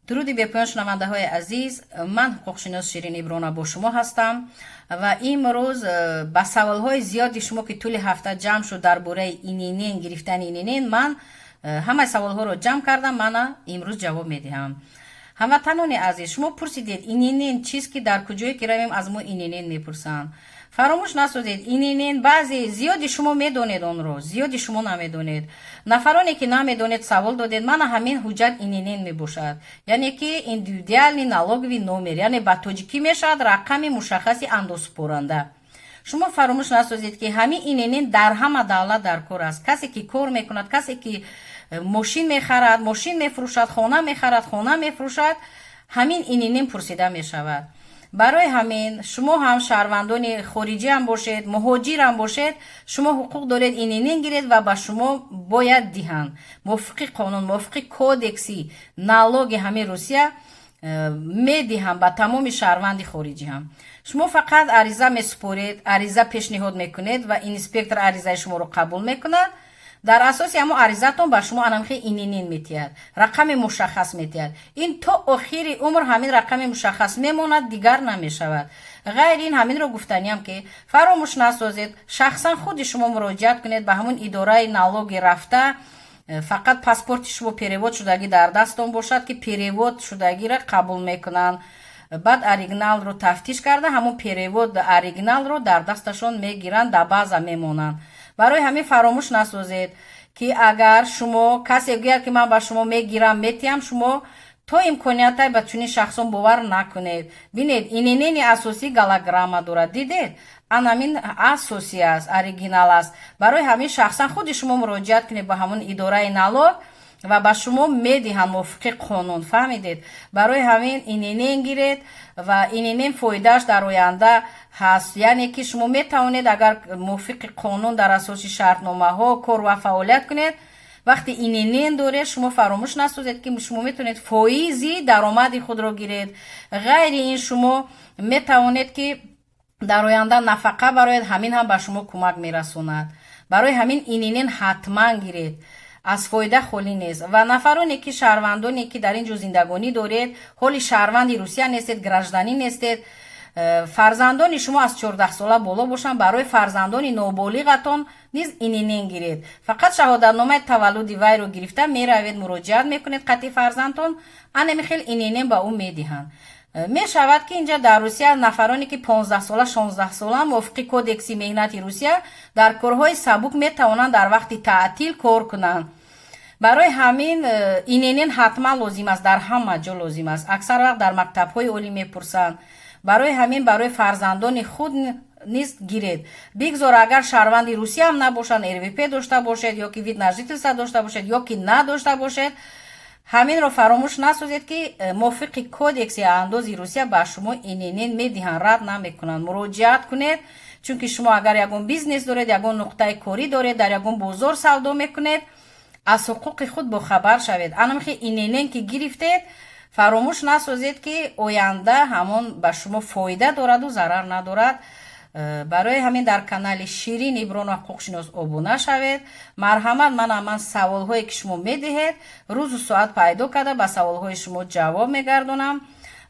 درود به پایان شنونده‌های عزیز، من حقوقشناس شیرین ابرانا با شما هستم و امروز با سوال‌های زیادی شما که طول هفته جمع شد درباره اینینین گرفتن اینینین، من همه سوال‌ها رو جمع کردم. من امروز جواب میدهم. هموطنان عزیز، شما پرسیدید اینینین چیست که در کجایی که رویم از ما اینینین میپرسن. فراموش نسازید اینینین بعضی زیادی شما میدونید اون رو، زیادی شما نمیدونید. نفرانی که نمیدونید سوال دادید، من همین حجت اینینین میباشد، یعنی که ایندیویدوالنی نالوگوی نومر، یعنی با توجیکی میشد رقم مشخصی اندازه‌پرنده. شما فراموش نسازید که همین اینینین در همه دولت در کار است. کسی که کار میکند، کسی که ماشین میخرد، ماشین میفروشد، خانه میخرد، خانه میفروشد، همین اینینین پرسیده میشود. برای همین شما هم شهروندان خارجی هم باشید، مهاجر هم باشید، شما حقوق دارید اینینین گیرید و با شما باید دهند موافق قانون، موافق کودکسی نالوگ همه روسیه میدهند با تمام شهروند خارجی هم. شما فقط عریضه میسپارید، عریضه پیشنهاد میکنید و اینسپکتور عریضه شما رو قبول میکند. در اساس همون عریضتون با شما انامخی اینینین میتید، رقم مشخص میتید. این تا آخر عمر همین رقم مشخص میموند، دیگر نمیشود. غیر این همین رو گفتنیم که فراموش نسازید، شخصا خود شما مراجعت کنید به همون اداره نالوگ رفته، فقط پاسپورت شما پیروود شدگی در دستون باشد که پیروود شدگی را قبول میکنن. بعد اوریجینال رو تفتیش کرده همون پیروود اوریجینال رو در دستشون میگیرن، در بازا میمونن. برای همین فراموش نسازید که اگر شما کسی گوید که من با شما میگیرم میتیم، شما تو امکانیت به چنین شخصون باور نکنید. ببینید اینینین اساسی گالاگراما دارد، دیدید انامین اساسی است، اوریجینال است. برای همین شخصا خود شما مراجعت کنید به همون اداره نالوگ و با شما میدهند موافق قانون، فهمیدید؟ برای همین اینینین گیرید و اینینین فایدهش در آینده هست، یعنی که شما میتوانید اگر موافق قانون در اساس شرطنامه ها کار و فعالیت کنید، وقتی اینینین داره شما فراموش نسازید که شما میتونید فایزی درآمد خود رو گیرید. غیر این شما میتوانید که در آینده نفقه برای همین هم به شما کمک میرسوند. برای همین اینینین حتما گیرید، از فایده خالی نیست. و نفرانی که شهروندانی که در اینجا زندگانی دارید، حالی شهروندی روسیه نیستید، گرجدانی نیستید، فرزندان شما از 14 ساله بالا باشن، برای فرزندان نوبالغتان نیز اینینین گیرید. فقط شهادتنامه تولد وی رو گرفته میروید مراجعت میکنید قطعی فرزندتون انمی خیلی اینینین با اون میدهند. می شود که اینجا در روسیه نفرانی که 15 ساله 16 ساله موافق کودکسی مهنت روسیه در کارهای سبک می توانند در وقت تعطیل کار کنند. برای همین اینینین حتما لازم است، در همه جا لازم است. اکثر وقت در مکتب‌های عالی میپرسند. برای همین برای فرزندان خود نیست گیرید. بگذار اگر شهروند روسیه هم نباشند، RVP داشته باشید یا که وید نجیتس داشته باشید یا که نداشته باشید، همین رو فراموش نسازید که موافق کودکس اندازی روسیه با شما اینینین میدهند، رد نمیکنند. مراجعت کنید، چون که شما اگر یگون بیزنس دارید، یگون نقطه کاری دارید، در یگون بازار سودا میکنید، از حقوق خود با خبر شوید. انامخی اینینین که گرفتید فراموش نسازید که آینده همون به شما فایده دارد و ضرر ندارد. برای همین در کانال شیرین ابرانا حقوقشناس ابونه شوید. مرحمت، من سوال هایی که شما میدهید روز و ساعت پیدا کرده به سوال های شما جواب میگردونم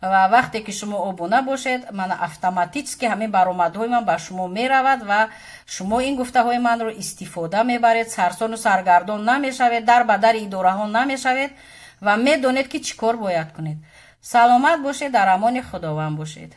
و وقتی که شما ابونه باشید من اتوماتیک که همین برآمدهای من به شما میرود و شما این گفته های من رو استفاده میبرید، سرسان و سرگردان نمیشوید، در بدر اداره ها نمیشوید و میدونید که چیکار باید کنید. سلامت باشید، در امان خداوند باشید.